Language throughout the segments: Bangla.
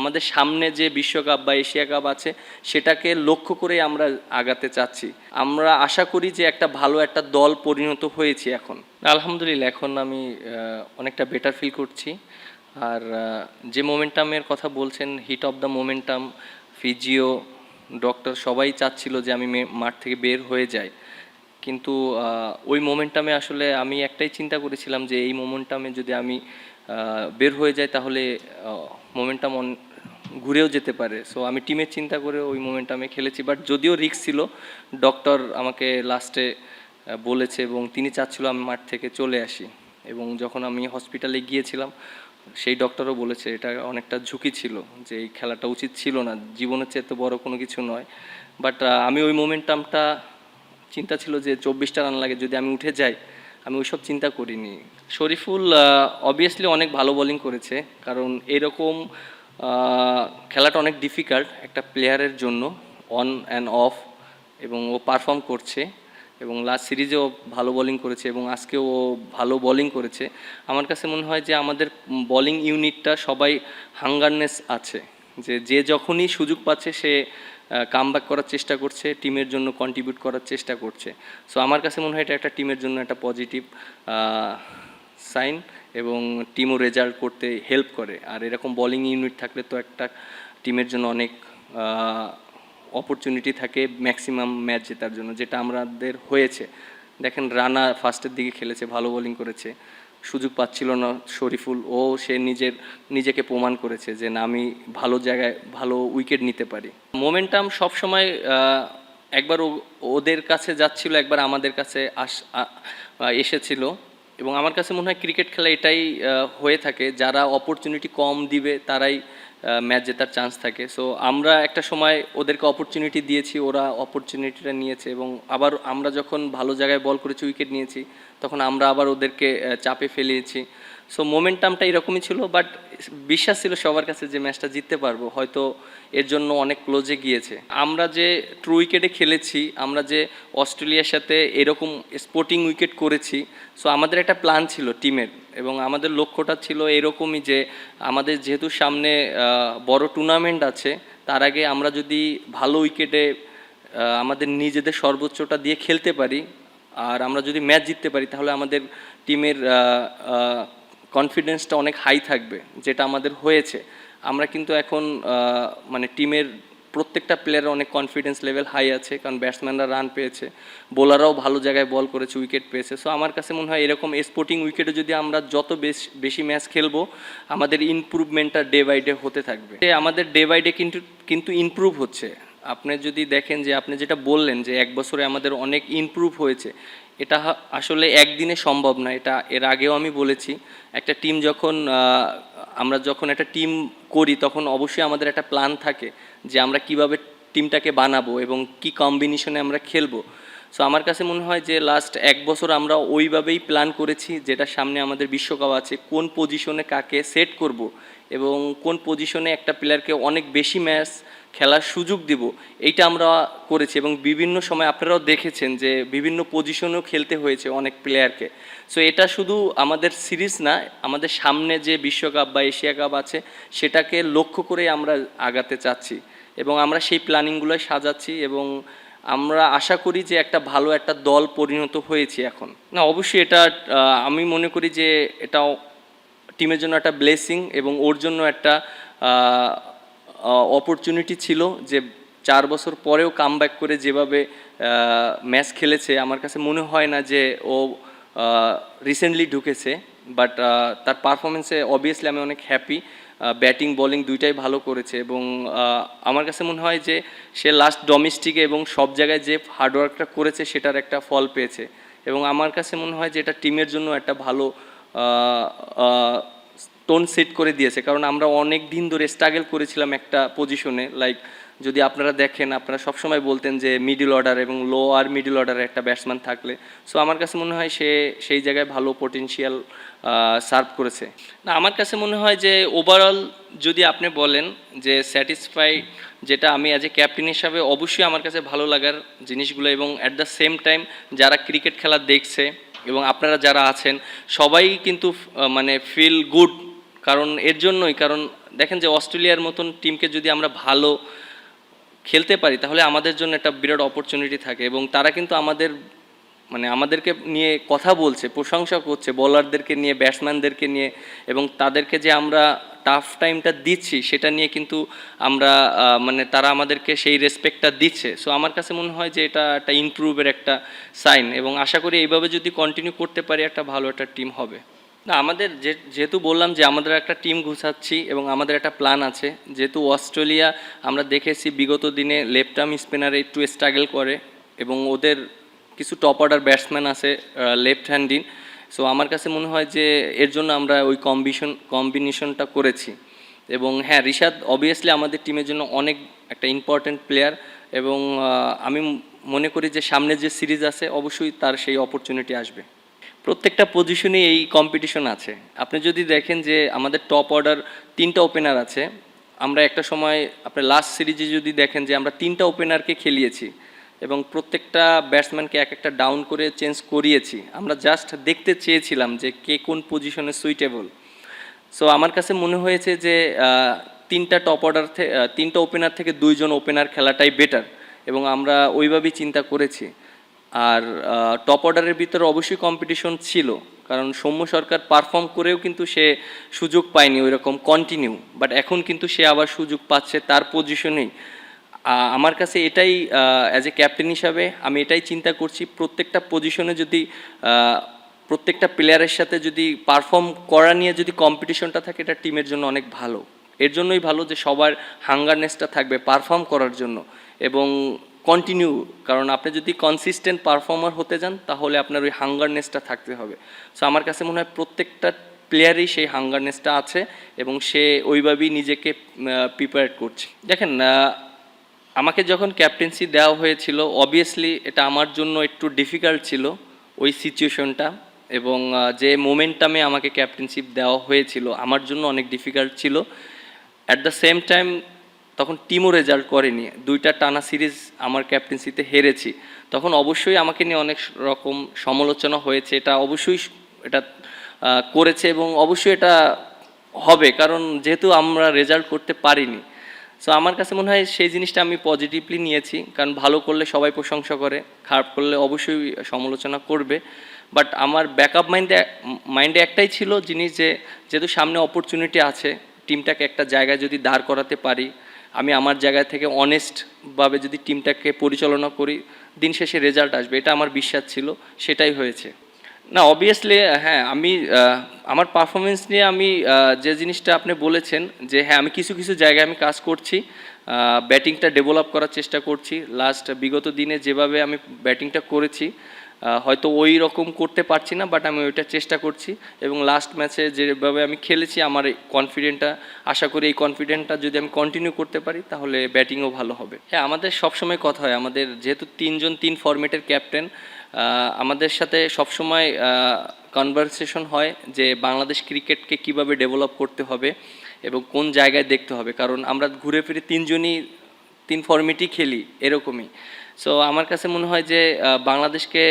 আমাদের সামনে যে বিশ্বকাপ বা এশিয়া কাপ আছে সেটাকে লক্ষ্য করে আমরা আগাতে চাচ্ছি। আমরা আশা করি যে একটা ভালো একটা দল পরিণত হয়েছি এখন। আলহামদুলিল্লাহ, এখন আমি অনেকটা বেটার ফিল করছি। আর যে মোমেন্টামের কথা বলছেন, heat of the momentum, physio, doctor সবাই চাচ্ছিল যে আমি মাঠ থেকে বের হয়ে যাই। কিন্তু ওই মোমেন্টামে আসলে আমি একটাই চিন্তা করেছিলাম যে এই মোমেন্টামে যদি আমি বের হয়ে যাই তাহলে মোমেন্টাম ঘুরেও যেতে পারে। সো আমি টিমের চিন্তা করে ওই মোমেন্টামে খেলেছি। বাট যদিও রিস্ক ছিল, ডক্টর আমাকে লাস্টে বলেছে এবং তিনি চাচ্ছিল আমি মাঠ থেকে চলে আসি। এবং যখন আমি হসপিটালে গিয়েছিলাম, সেই ডক্টরও বলেছে এটা অনেকটা ঝুঁকি ছিল, যে এই খেলাটা উচিত ছিল না, জীবনের চেয়ে তো বড় কোনো কিছু নয়। বাট আমি ওই মোমেন্টামটা, চিন্তা ছিল যে 24টা রান লাগে, যদি আমি উঠে যাই, আমি ওইসব চিন্তা করিনি। শরীফুল অবভিয়াসলি অনেক ভালো বোলিং করেছে, কারণ এরকম খেলাটা অনেক ডিফিকাল্ট একটা প্লেয়ারের জন্য, অন অ্যান্ড অফ, এবং ও পারফর্ম করছে। এবং লাস্ট সিরিজেও ভালো বোলিং করেছে এবং আজকেও ও ভালো বোলিং করেছে। আমার কাছে মনে হয় যে আমাদের বোলিং ইউনিটটা সবাই হাঙ্গারনেস আছে, যে যে যখনই সুযোগ পাচ্ছে সে কামব্যাক করার চেষ্টা করছে, টিমের জন্য কন্ট্রিবিউট করার চেষ্টা করছে। সো আমার কাছে মনে হয় এটা একটা টিমের জন্য একটা পজিটিভ সাইন, এবং টিমও রেজাল্ট করতে হেল্প করে। আর এরকম বোলিং ইউনিট থাকলে তো একটা টিমের জন্য অনেক অপরচুনিটি থাকে ম্যাক্সিমাম ম্যাচ জেতার জন্য, যেটা আমাদের হয়েছে। দেখেন, রানা ফার্স্টের দিকে খেলেছে, ভালো বোলিং করেছে, সুযোগ পাচ্ছিল না শরীফুল, ও সে নিজেকে প্রমাণ করেছে যে না, আমি ভালো জায়গায় ভালো উইকেট নিতে পারি। মোমেন্টাম সবসময় একবার ওদের কাছে যাচ্ছিল, একবার আমাদের কাছে এসেছিল। এবং আমার কাছে মনে হয় ক্রিকেট খেলা এটাই হয়ে থাকে, যারা অপরচুনিটি কম দিবে তারাই ম্যাচ জেতার চান্স থাকে। সো আমরা একটা সময় ওদেরকে অপরচুনিটি দিয়েছি, ওরা অপরচুনিটিটা নিয়েছে, এবং আবার আমরা যখন ভালো জায়গায় বল করেছি, উইকেট নিয়েছি, তখন আমরা আবার ওদেরকে চাপে ফেলিয়েছি। সো মোমেন্টামটা এরকমই ছিল। বাট বিশ্বাস ছিল সবার কাছে যে ম্যাচটা জিততে পারবো, হয়তো এর জন্য অনেক ক্লোজে গিয়েছে। আমরা যে ট্রু উইকেটে খেলেছি, আমরা যে অস্ট্রেলিয়ার সাথে এরকম স্পোর্টিং উইকেট করেছি, সো আমাদের একটা প্ল্যান ছিল টিমের, এবং আমাদের লক্ষ্যটা ছিল এরকমই যে আমাদের যেহেতু সামনে বড় টুর্নামেন্ট আছে, তার আগে আমরা যদি ভালো উইকেটে আমাদের নিজেদের সর্বোচ্চটা দিয়ে খেলতে পারি, আর আমরা যদি ম্যাচ জিততে পারি, তাহলে আমাদের টিমের কনফিডেন্সটা অনেক হাই থাকবে, যেটা আমাদের হয়েছে। আমরা কিন্তু এখন মানে টিমের প্রত্যেকটা প্লেয়ারের অনেক কনফিডেন্স লেভেল হাই আছে, কারণ ব্যাটসম্যানরা রান পেয়েছে, বোলাররাও ভালো জায়গায় বল করেছে, উইকেট পেয়েছে। সো আমার কাছে মনে হয় এরকম স্পোর্টিং উইকেটে যদি আমরা যত বেশি ম্যাচ খেলবো, আমাদের ইমপ্রুভমেন্টটা ডে বাই ডে হতে থাকবে। আমাদের ডে বাই ডে কিন্তু ইমপ্রুভ হচ্ছে। আপনি যদি দেখেন যে আপনি যেটা বললেন যে 1 বছরে আমাদের অনেক ইমপ্রুভ হয়েছে, এটা আসলে একদিনে সম্ভব না। এটা এর আগেও আমি বলেছি, একটা টিম যখন আমরা যখন একটা টিম করি, তখন অবশ্যই আমাদের একটা প্ল্যান থাকে যে আমরা কিভাবে টিমটাকে বানাবো এবং কি কম্বিনেশনে আমরা খেলবো। সো আমার কাছে মনে হয় যে লাস্ট 1 বছর আমরা ওইভাবেই প্ল্যান করেছি, যেটা সামনে আমাদের বিশ্বকাপ আছে, কোন পজিশনে কাকে সেট করব এবং কোন পজিশনে একটা প্লেয়ারকে অনেক বেশি ম্যাচ খেলার সুযোগ দিব, এইটা আমরা করেছি। এবং বিভিন্ন সময় আপনারাও দেখেছেন যে বিভিন্ন পজিশনেও খেলতে হয়েছে অনেক প্লেয়ারকে। সো এটা শুধু আমাদের সিরিজ না, আমাদের সামনে যে বিশ্বকাপ বা এশিয়া কাপ আছে সেটাকে লক্ষ্য করে আমরা আগাতে চাচ্ছি, এবং আমরা সেই প্ল্যানিংগুলোই সাজাচ্ছি, এবং আমরা আশা করি যে একটা ভালো একটা দল পরিণত হয়েছি এখন। না, অবশ্যই এটা আমি মনে করি যে এটাও টিমের জন্য একটা ব্লেসিং, এবং ওর জন্য একটা অপরচুনিটি ছিল যে 4 বছর পরেও কামব্যাক করে যেভাবে ম্যাচ খেলেছে, আমার কাছে মনে হয় না যে ও রিসেন্টলি ঢুকেছে। বাট তার পারফরমেন্সে অবভিয়াসলি আমি অনেক হ্যাপি। ব্যাটিং বোলিং দুইটাই ভালো করেছে, এবং আমার কাছে মনে হয় যে সে লাস্ট ডোমেস্টিকে এবং সব জায়গায় যে হার্ডওয়ার্কটা করেছে সেটার একটা ফল পেয়েছে। এবং আমার কাছে মনে হয় যে এটা টিমের জন্য একটা ভালো টোন সেট করে দিয়েছে, কারণ আমরা অনেক দিন ধরে স্ট্রাগল করেছিলাম একটা পজিশনে। লাইক যদি আপনারা দেখেন, আপনারা সবসময় বলতেন যে মিডল অর্ডার এবং লো আর মিডল অর্ডারে একটা ব্যাটসম্যান থাকলে। সো আমার কাছে মনে হয় সে সেই জায়গায় ভালো পটেনশিয়াল সার্ভ করেছে। না, আমার কাছে মনে হয় যে ওভারঅল যদি আপনি বলেন যে স্যাটিসফাই, যেটা আমি অ্যাজ এ ক্যাপ্টেন হিসাবে অবশ্যই আমার কাছে ভালো লাগার জিনিসগুলো, এবং অ্যাট দ্য সেম টাইম যারা ক্রিকেট খেলা দেখছে এবং আপনারা যারা আছেন সবাই কিন্তু মানে ফিল গুড, কারণ এর জন্যই, কারণ দেখেন যে অস্ট্রেলিয়ার মতন টিমকে যদি আমরা ভালো খেলতে পারি তাহলে আমাদের জন্য একটা বিরাট অপরচুনিটি থাকে, এবং তারা কিন্তু আমাদেরকে নিয়ে কথা বলছে, প্রশংসা করছে বোলারদেরকে নিয়ে, ব্যাটসম্যানদেরকে নিয়ে, এবং তাদেরকে যে আমরা টাফ টাইমটা দিচ্ছি সেটা নিয়ে কিন্তু আমরা তারা আমাদেরকে সেই রেসপেক্টটা দিচ্ছে। সো আমার কাছে মনে হয় যে এটা একটা ইমপ্রুভের একটা সাইন, এবং আশা করি এইভাবে যদি কন্টিনিউ করতে পারি একটা ভালো একটা টিম হবে। না, আমাদের যেহেতু বললাম যে আমাদের একটা টিম গুছাচ্ছি এবং আমাদের একটা প্ল্যান আছে। যেহেতু অস্ট্রেলিয়া আমরা দেখেছি বিগত দিনে লেফট আর্ম স্পিনারে একটু স্ট্রাগল করে, এবং ওদের কিছু টপ অর্ডার ব্যাটসম্যান আছে লেফট হ্যান্ডিং। সো আমার কাছে মনে হয় যে এর জন্য আমরা ওই কম্বিনেশনটা করেছি। এবং হ্যাঁ, রিশাদ অবভিয়াসলি আমাদের টিমের জন্য অনেক একটা ইম্পর্ট্যান্ট প্লেয়ার, এবং আমি মনে করি যে সামনে যে সিরিজ আছে অবশ্যই তার সেই অপরচুনিটি আসবে। প্রত্যেকটা পজিশনে এই কম্পিটিশন আছে। আপনি যদি দেখেন যে আমাদের টপ অর্ডার 3টা ওপেনার আছে। আমরা একটা সময় আপনার লাস্ট সিরিজে যদি দেখেন যে আমরা 3টা ওপেনারকে খেলিয়েছি এবং প্রত্যেকটা ব্যাটসম্যানকে এক একটা ডাউন করে চেঞ্জ করিয়েছি। আমরা জাস্ট দেখতে চেয়েছিলাম যে কে কোন পজিশনে সুইটেবল। সো আমার কাছে মনে হয়েছে যে 3টা টপ অর্ডার 3টা ওপেনার থেকে 2জন ওপেনার খেলাটাই বেটার, এবং আমরা ওইভাবেই চিন্তা করেছি। আর টপ অর্ডারের ভিতরে অবশ্যই কম্পিটিশন ছিল, কারণ সৌম্য সরকার পারফর্ম করেও কিন্তু সে সুযোগ পায়নি ওই রকম কন্টিনিউ, বাট এখন কিন্তু সে আবার সুযোগ পাচ্ছে তার পজিশনেই। আমার কাছে এটাই অ্যাজ এ ক্যাপ্টেন হিসাবে আমি এটাই চিন্তা করছি, প্রত্যেকটা পজিশনে যদি প্রত্যেকটা প্লেয়ারের সাথে যদি পারফর্ম করা নিয়ে যদি কম্পিটিশনটা থাকে, এটা টিমের জন্য অনেক ভালো। এর জন্যই ভালো যে সবার হাঙ্গারনেসটা থাকবে পারফর্ম করার জন্য এবং কন্টিনিউ, কারণ আপনি যদি কনসিস্টেন্ট পারফর্মার হতে যান তাহলে আপনার ওই হাঙ্গারনেসটা থাকতে হবে। সো আমার কাছে মনে হয় প্রত্যেকটা প্লেয়ারই সেই হাঙ্গারনেসটা আছে এবং সে ওইভাবেই নিজেকে প্রিপেয়ার করছে। দেখেন, আমাকে যখন ক্যাপ্টেন্সি দেওয়া হয়েছিল অবভিয়াসলি এটা আমার জন্য একটু ডিফিকাল্ট ছিল ওই সিচুয়েশনটা, এবং যে মোমেন্টামে আমাকে ক্যাপ্টেনশিপ দেওয়া হয়েছিল আমার জন্য অনেক ডিফিকাল্ট ছিল। অ্যাট দ্য সেম টাইম তখন টিমও রেজাল্ট করেনি, 2টা টানা সিরিজ আমার ক্যাপ্টেন্সিতে হেরেছি, তখন অবশ্যই আমাকে নিয়ে অনেক রকম সমালোচনা হয়েছে। এটা অবশ্যই এটা করেছে এবং অবশ্যই এটা হবে, কারণ যেহেতু আমরা রেজাল্ট করতে পারিনি। সো আমার কাছে মনে হয় সেই জিনিসটা আমি পজিটিভলি নিয়েছি, কারণ ভালো করলে সবাই প্রশংসা করে, খারাপ করলে অবশ্যই সমালোচনা করবে। বাট আমার ব্যাকআপ মাইন্ডে একটাই ছিল জিনিস, যে যেহেতু সামনে অপরচুনিটি আছে, টিমটাকে একটা জায়গায় যদি দাঁড় করাতে পারি, আমি আমার জায়গা থেকে অনেস্টভাবে যদি টিমটাকে পরিচালনা করি, দিন শেষে রেজাল্ট আসবে, এটা আমার বিশ্বাস ছিল, সেটাই হয়েছে। না, অবভিয়াসলি হ্যাঁ, আমি আমার পারফরমেন্স নিয়ে আমি যে জিনিসটা আপনি বলেছেন যে হ্যাঁ, আমি কিছু কিছু জায়গায় আমি কাজ করছি, ব্যাটিংটা ডেভেলপ করার চেষ্টা করছি। লাস্ট বিগত দিনে যেভাবে আমি ব্যাটিংটা করেছি হয়তো ওই রকম করতে পারছি না, বাট আমি ওইটা চেষ্টা করছি, এবং লাস্ট ম্যাচে যেভাবে আমি খেলেছি আমার এই কনফিডেন্টটা, আশা করি এই কনফিডেন্টটা যদি আমি কন্টিনিউ করতে পারি তাহলে ব্যাটিংও ভালো হবে। হ্যাঁ, আমাদের সবসময় কথা হয়, আমাদের যেহেতু 3 ফরম্যাটের ক্যাপ্টেন, আমাদের সাথে সবসময় কনভারসেশন হয় যে বাংলাদেশ ক্রিকেটকে কিভাবে ডেভেলপ করতে হবে এবং কোন জায়গায় দেখতে হবে, কারণ আমরা ঘুরে ফিরে 3জনই 3 ফরম্যাটই খেলি এরকমই। সো আমার কাছে মনে হয় যে বাংলাদেশকে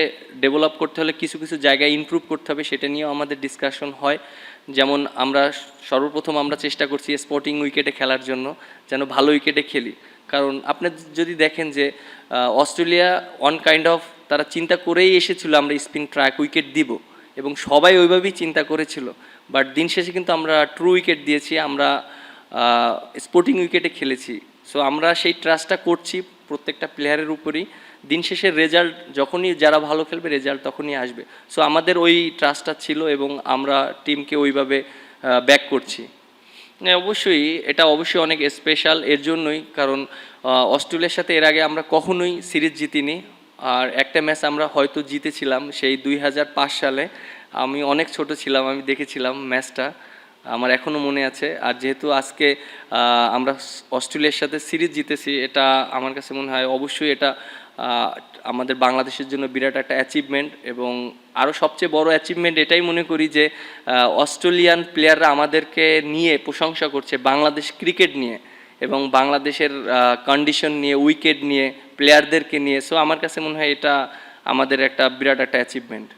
ডেভেলপ করতে হলে কিছু কিছু জায়গায় ইমপ্রুভ করতে হবে, সেটা নিয়েও আমাদের ডিসকাশন হয়। যেমন আমরা সর্বপ্রথম আমরা চেষ্টা করছি স্পোর্টিং উইকেটে খেলার জন্য, যেন ভালো উইকেটে খেলি, কারণ আপনি যদি দেখেন যে অস্ট্রেলিয়া অন কাইন্ড অফ তারা চিন্তা করেই এসেছিল আমরা স্পিন ট্র্যাক উইকেট দিব, এবং সবাই ওইভাবেই চিন্তা করেছিল, বাট দিন শেষে কিন্তু আমরা ট্রু উইকেট দিয়েছি, আমরা স্পোর্টিং উইকেটে খেলেছি। সো আমরা সেই ট্রাস্টটা করছি প্রত্যেকটা প্লেয়ারের উপরেই, দিন শেষে রেজাল্ট যখনই যারা ভালো খেলবে রেজাল্ট তখনই আসবে। সো আমাদের ওই ট্রাস্টটা ছিল এবং আমরা টিমকে ওইভাবে ব্যাক করছি। অবশ্যই এটা অবশ্যই অনেক স্পেশাল এর জন্যই, কারণ অস্ট্রেলিয়ার সাথে এর আগে আমরা কখনোই সিরিজ জিতিনি, আর একটা ম্যাচ আমরা হয়তো জিতেছিলাম সেই 2005 সালে। আমি অনেক ছোট ছিলাম, আমি দেখেছিলাম ম্যাচটা, আমার এখনও মনে আছে। আর যেহেতু আজকে আমরা অস্ট্রেলিয়ার সাথে সিরিজ জিতেছি, এটা আমার কাছে মনে হয় অবশ্যই এটা আমাদের বাংলাদেশের জন্য বিরাট একটা অ্যাচিভমেন্ট, এবং আরও সবচেয়ে বড় অ্যাচিভমেন্ট এটাই মনে করি যে অস্ট্রেলিয়ান প্লেয়াররা আমাদেরকে নিয়ে প্রশংসা করছে, বাংলাদেশ ক্রিকেট নিয়ে এবং বাংলাদেশের কন্ডিশন নিয়ে, উইকেট নিয়ে, প্লেয়ারদেরকে নিয়ে। সো আমার কাছে মনে হয় এটা আমাদের একটা বিরাট একটা অ্যাচিভমেন্ট।